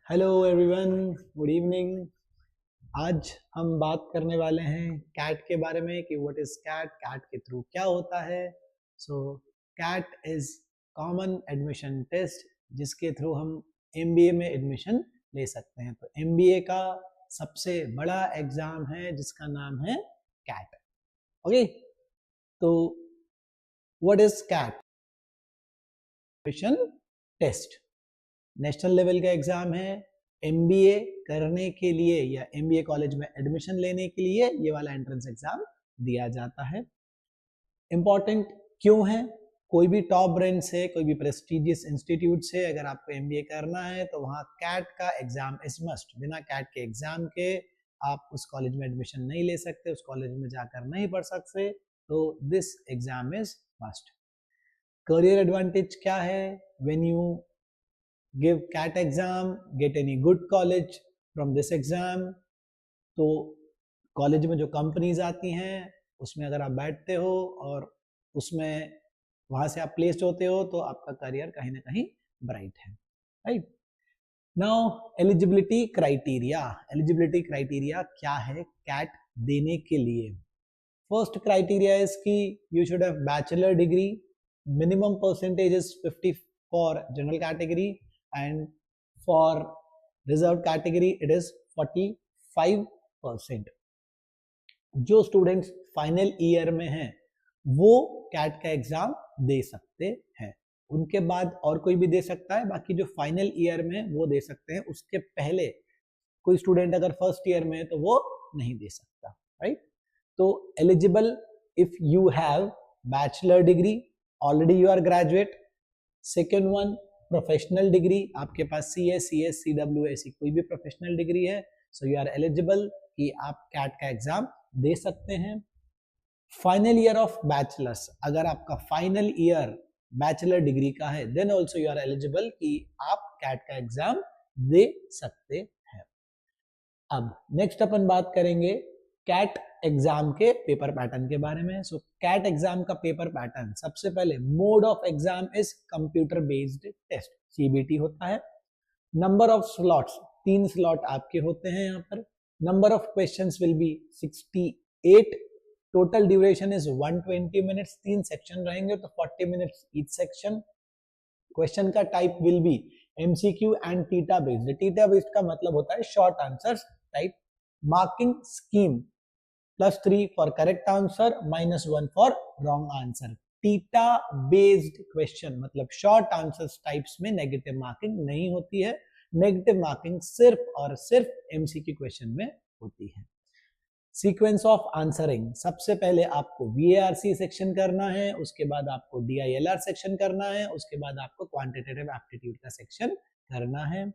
Hello everyone, good evening. आज हम बात करने वाले हैं कैट के बारे में कि व्हाट इज कैट, कैट के थ्रू क्या होता है। So CAT is common admission test जिसके थ्रू हम एमबीए में एडमिशन ले सकते हैं। तो एमबीए का सबसे बड़ा एग्जाम है जिसका नाम है कैट। ओके, तो what is CAT? Admission test national level का एग्जाम है। एमबीए करने के लिए या एमबीए कॉलेज में एडमिशन लेने के लिए ये वाला एंट्रेंस एग्जाम दिया जाता है। इंपॉर्टेंट क्यों है? कोई भी टॉप ब्रांड से, कोई भी प्रेस्टिजियस इंस्टीट्यूट से अगर आपको एमबीए करना है तो वहाँ कैट का एग्जाम इज मस्ट। बिना कैट के एग्जाम के आप उस कॉलेज में एडमिशन नहीं ले सकते, उस कॉलेज में जाकर नहीं पढ़ सकते। तो this exam is must. Career advantage क्या है? When you give CAT exam, get any good college from this exam। तो कॉलेज में जो कंपनीज आती हैं उसमें अगर आप बैठते हो और उसमें वहां से आप प्लेस्ड होते हो तो आपका करियर कहीं ना कहीं ब्राइट है, right. Now eligibility criteria. Eligibility criteria क्या है कैट देने के लिए? फर्स्ट क्राइटेरिया इज कि you should have bachelor degree, minimum percentage is 50 for general category and for reserved category it is 45%। जो स्टूडेंट्स फाइनल ईयर में हैं वो कैट का एग्जाम दे सकते हैं। उनके बाद और कोई भी दे सकता है, बाकी जो फाइनल ईयर में वो दे सकते हैं। उसके पहले कोई स्टूडेंट अगर फर्स्ट ईयर में है तो वो नहीं दे सकता, राइट। तो eligible if you have bachelor degree, already you are graduate. Second one, professional degree, आपके पास CS, CW ऐसी कोई भी प्रोफेशनल डिग्री है, सो यू आर एलिजिबल कि आप कैट का एग्जाम दे सकते हैं। फाइनल ईयर ऑफ बैचलर्स, अगर आपका फाइनल ईयर बैचलर डिग्री का है then also you are eligible कि आप कैट का एग्जाम दे सकते हैं। अब नेक्स्ट अपन बात करेंगे कैट एग्जाम के पेपर पैटर्न के बारे में। सो कैट एग्जाम का पेपर पैटर्न, सबसे पहले mode of exam is computer based test, CBT होता है। नंबर ऑफ स्लॉट्स, 3 स्लॉट आपके होते हैं यहाँ पर। Number of questions will be 68। Total duration is 120 minutes. 3 section रहेंगे तो 40 मिनट्स ईच सेक्शन। क्वेश्चन का type will be MCQ and TITA based. Theta based का मतलब होता है short answers type. Marking scheme +3 for correct answer, -1 for wrong answer. Theta based question मतलब short answers types में negative marking नहीं होती है। नेगेटिव मार्किंग सिर्फ और सिर्फ MCQ क्वेश्चन में होती है। सीक्वेंस ऑफ आंसरिंग, सबसे पहले आपको VARC सेक्शन करना है, उसके बाद आपको DILR सेक्शन करना है, उसके बाद आपको क्वांटिटेटिव एप्टीट्यूड का सेक्शन करना है।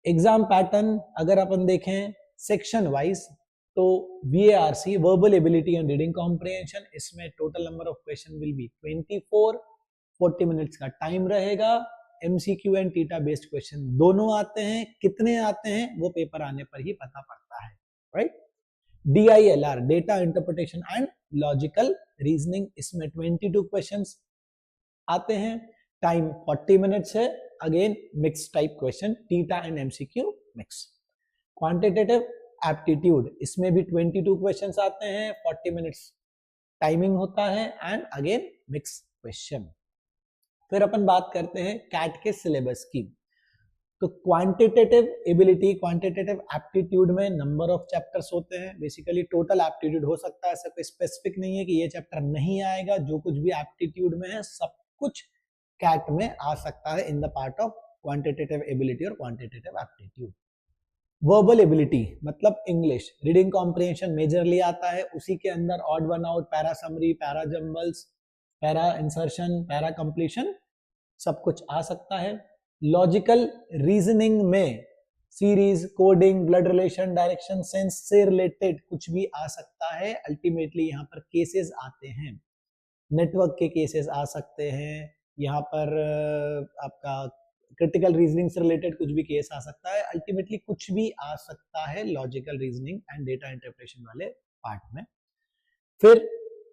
एग्जाम पैटर्न अगर अपन देखें सेक्शन वाइज तो VARC verbal ability and reading comprehension, इसमें total number of question will be 24। 40 minutes का टाइम रहेगा। MCQ and TITA based question दोनों आते हैं। कितने आते हैं वो पेपर आने पर ही पता पड़ता है, right. DILR data interpretation and logical reasoning, इसमें 22 क्वेश्चंस आते हैं। टाइम 40 मिनट्स है। Again mix type question, theta and MCQ mix. Quantitative aptitude, इसमें भी 22 क्वेश्चंस आते हैं, 40 मिनट्स टाइमिंग होता है एंड अगेन मिक्स क्वेश्चन। फिर अपन बात करते हैं कैट के सिलेबस की। तो क्वांटिटेटिव एबिलिटी, क्वांटिटेटिव एप्टीट्यूड में नंबर ऑफ चैप्टर्स होते हैं। बेसिकली टोटल एप्टीट्यूड हो सकता है, ऐसा कोई स्पेसिफिक नहीं है कि ये चैप्टर नहीं आएगा। जो कुछ भी एप्टीट्यूड में है सब कुछ कैट में आ सकता है in the part of quantitative ability और क्वांटिटेटिव एप्टीट्यूड। वर्बल एबिलिटी मतलब इंग्लिश, रीडिंग कॉम्प्रिहेंशन मेजरली आता है, उसी के अंदर odd one out, para summary, para jumbles, para insertion, para completion सब कुछ आ सकता है। लॉजिकल रीजनिंग में series, coding, blood relation, direction sense से रिलेटेड कुछ भी आ सकता है। अल्टीमेटली यहाँ पर केसेस आते हैं, नेटवर्क के केसेस आ सकते हैं, यहाँ पर आपका क्रिटिकल रीजनिंग से रिलेटेड कुछ भी केस आ सकता है। अल्टीमेटली कुछ भी आ सकता है logical reasoning and data interpretation वाले पार्ट में। फिर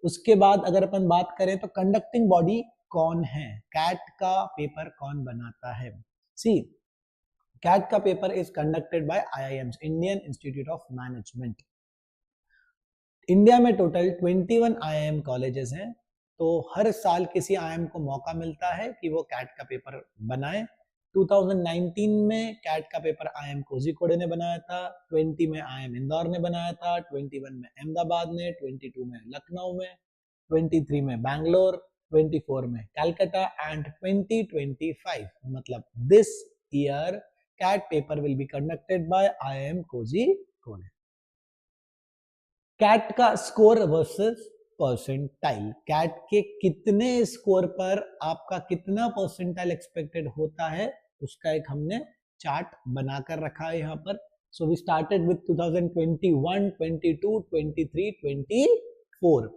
उसके बाद अगर अपन बात करें तो कंडक्टिंग बॉडी कौन है, कैट का पेपर कौन बनाता है। सी कैट का paper is conducted by IIMs, Indian institute of management. India में टोटल 21 IIM कॉलेजेस हैं, तो हर साल किसी IIM को मौका मिलता है कि वो कैट का पेपर बनाए। 2019 में कैट का पेपर IIM कोझिकोड ने बनाया था, 20 में IIM इंदौर ने बनाया था, 21 में अहमदाबाद ने, 22 में लखनऊ में, 23 में बैंगलोर, 24 में कलकत्ता एंड 2025 मतलब this year CAT paper will be conducted by IIM Kozhikode. CAT का स्कोर वर्सेस परसेंटाइल, कैट के कितने स्कोर पर आपका कितना परसेंटाइल एक्सपेक्टेड होता है उसका एक हमने चार्ट बनाकर रखा है यहाँ पर। So we started with 2021, 22, 23, 24।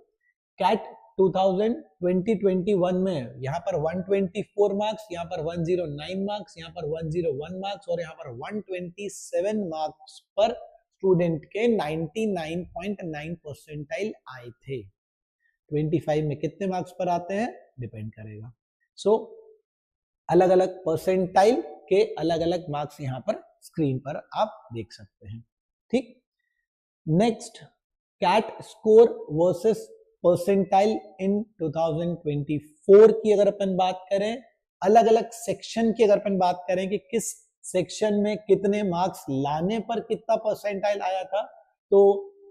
CAT 2021 में यहाँ पर 124 मार्क्स, यहाँ पर 109 मार्क्स, यहाँ पर 101 मार्क्स और यहाँ पर 127 मार्क्स पर स्टूडेंट के 99.9 परसेंटाइल आए थे। 25 में कितने मार्क्स पर आते हैं डिपेंड करेगा। सो अलग अलग परसेंटाइल के अलग अलग मार्क्स यहाँ पर स्क्रीन पर आप देख सकते हैं। ठीक, next CAT score versus percentile in 2024 की अगर अपन बात करें, अलग अलग सेक्शन की अगर अपन बात करें कि किस सेक्शन में कितने मार्क्स लाने पर कितना परसेंटाइल आया था, तो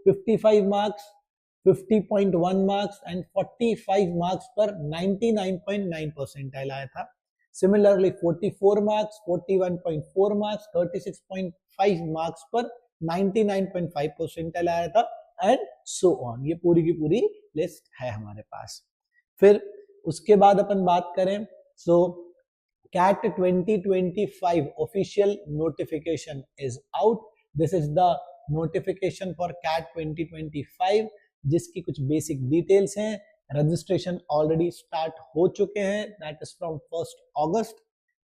55 मार्क्स, 50.1 मार्क्स एंड 45 मार्क्स पर 99.9 परसेंटाइल आया था। सिमिलरली 44 मार्क्स, 41.4 मार्क्स, 36.5 मार्क्स पर 99.5 परसेंटाइल आया था एंड सो ऑन। ये पूरी की पूरी लिस्ट है हमारे पास। फिर उसके बाद अपन बात करें, सो CAT 2025 official notification is out. This is the notification for CAT 2025 जिसकी कुछ बेसिक डिटेल्स हैं। रजिस्ट्रेशन ऑलरेडी स्टार्ट हो चुके हैं, that is from 1 August.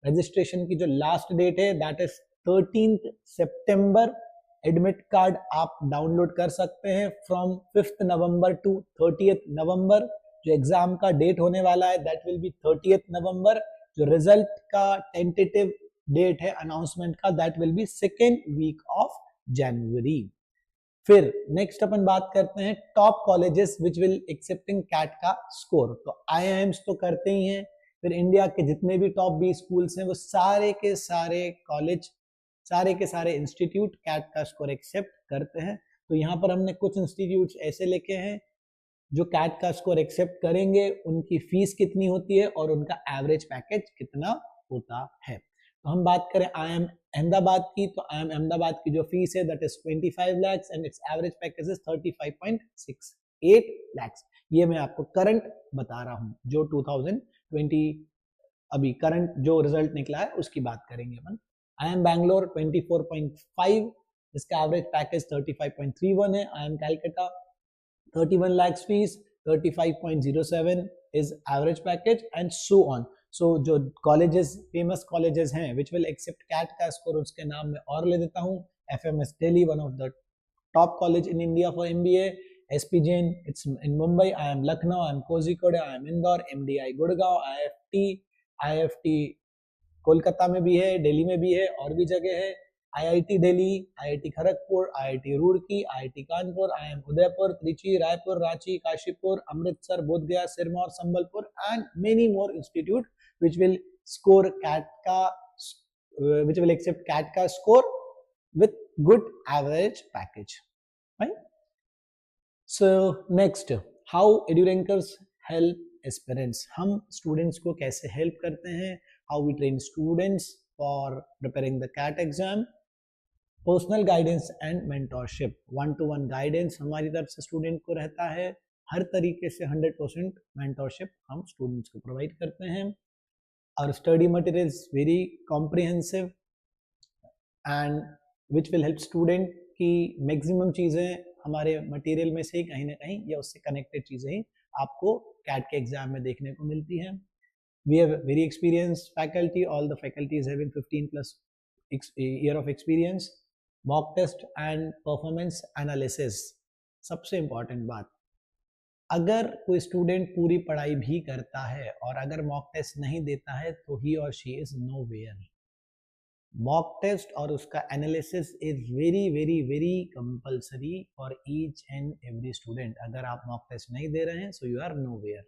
Registration की जो लास्ट डेट है that is 13 September. Admit card आप डाउनलोड कर सकते हैं फ्रॉम 5 नवंबर टू 30 नवंबर। जो एग्जाम का डेट होने वाला है दैट विल बी 30 नवंबर। जो रिजल्ट का टेंटेटिव डेट है अनाउंसमेंट का that will be 2nd week of January. फिर नेक्स्ट अपन बात करते हैं top colleges which will accepting CAT का स्कोर। तो IIMs तो करते ही हैं, फिर इंडिया के जितने भी टॉप 20 स्कूल्स हैं वो सारे के सारे कॉलेज, सारे के सारे इंस्टीट्यूट कैट का स्कोर एक्सेप्ट करते हैं। तो यहाँ पर हमने कुछ इंस्टीट्यूट्स ऐसे लेके हैं जो कैट का स्कोर एक्सेप्ट करेंगे, उनकी फीस कितनी होती है और उनका एवरेज पैकेज कितना होता है। तो हम बात करें IIM अहमदाबाद की, तो IIM अहमदाबाद की जो फीस है that is 25 lakhs and it's average package is 35.68 lakhs। ये मैं आपको करंट बता रहा हूँ, जो 2020 अभी करंट जो रिजल्ट निकला है उसकी बात करेंगे अपन। IIM बैंगलोर 24.5, इसका एवरेज पैकेज 35.31 है। IIM Calcutta 31 lakhs fees, 35.07 is average package and so on. So जो कॉलेजेस फेमस कॉलेजेस हैं which will accept CAT का स्कोर, उसके नाम में और ले देता हूँ। FMS Delhi, one of the top college in India for MBA. SP Jain, it's in Mumbai. IIM Lucknow, IIM Kozhikode, IIM Indore, MDI Gurgaon, IFT Kolkata में भी है, दिल्ली में भी है, और भी जगह है। IIT Delhi, IIT Kharagpur, IIT Roorkee, IIT Kanpur, IIM Udaipur, Trichy, Raipur, Ranchi, Kashipur, Amritsar, Bodhgaya, Sirmaur, Sambalpur and many more institute which will score CAT का which will accept CAT का score with good average package, right? So next, how edurankers help aspirants. हम students को कैसे help करते हैं? How we train students for preparing the CAT exam. Personal guidance and mentorship, 1-to-1 guidance हमारी तरफ से student को रहता है। हर तरीके से 100% मेंटोरशिप हम स्टूडेंट्स को प्रोवाइड करते हैं। और study material is very comprehensive and which will help student की मैक्सिमम चीज़ें हमारे मटेरियल में से कहीं ना कहीं या उससे कनेक्टेड चीज़ें ही आपको कैट के एग्जाम में देखने को मिलती हैं। We have very experienced faculty, all the faculties having 15+ year of experience. Mock test and performance analysis, सबसे इंपॉर्टेंट बात, अगर कोई स्टूडेंट पूरी पढ़ाई भी करता है और अगर मॉक टेस्ट नहीं देता है तो ही और she is nowhere. Mock test और उसका analysis is very very very compulsory for each and every student. अगर आप मॉक टेस्ट नहीं दे रहे हैं सो यू आर नोवेयर.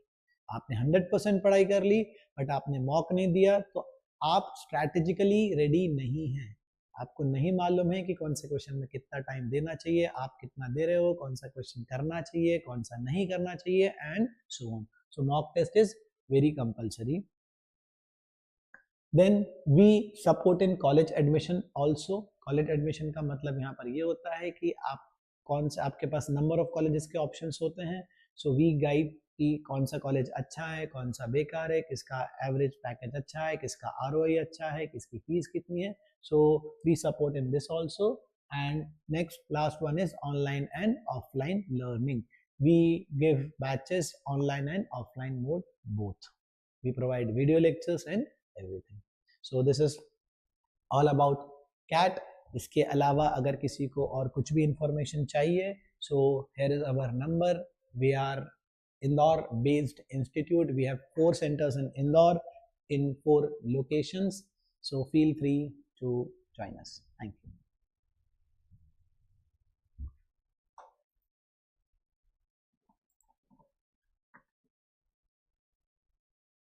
आपने 100% पढ़ाई कर ली बट आपने मॉक नहीं दिया तो आप स्ट्रैटेजिकली रेडी नहीं हैं. आपको नहीं मालूम है कि कौन से क्वेश्चन में कितना टाइम देना चाहिए, आप कितना दे रहे हो, कौन सा क्वेश्चन करना चाहिए, कौन सा नहीं करना चाहिए and so on. So mock test is very compulsory. Then we support in college admission also. College admission का मतलब यहाँ पर ये होता है कि आप कौन सा, आपके पास नंबर ऑफ कॉलेजेस के ऑप्शंस होते हैं. सो वी गाइड कि कौन सा कॉलेज अच्छा है, कौन सा बेकार है, किसका एवरेज पैकेज अच्छा है, किसका ROI अच्छा है, किसकी फीस कितनी है. So we support in this also. And next last one is online and offline learning. We give batches online and offline mode both. We provide video lectures and everything. So this is all about CAT. इसके अलावा अगर किसी को और कुछ भी information चाहिए, so here is our number. We are Indore based institute. We have 4 centers in Indore in 4 locations. So feel free to join us. Thank you.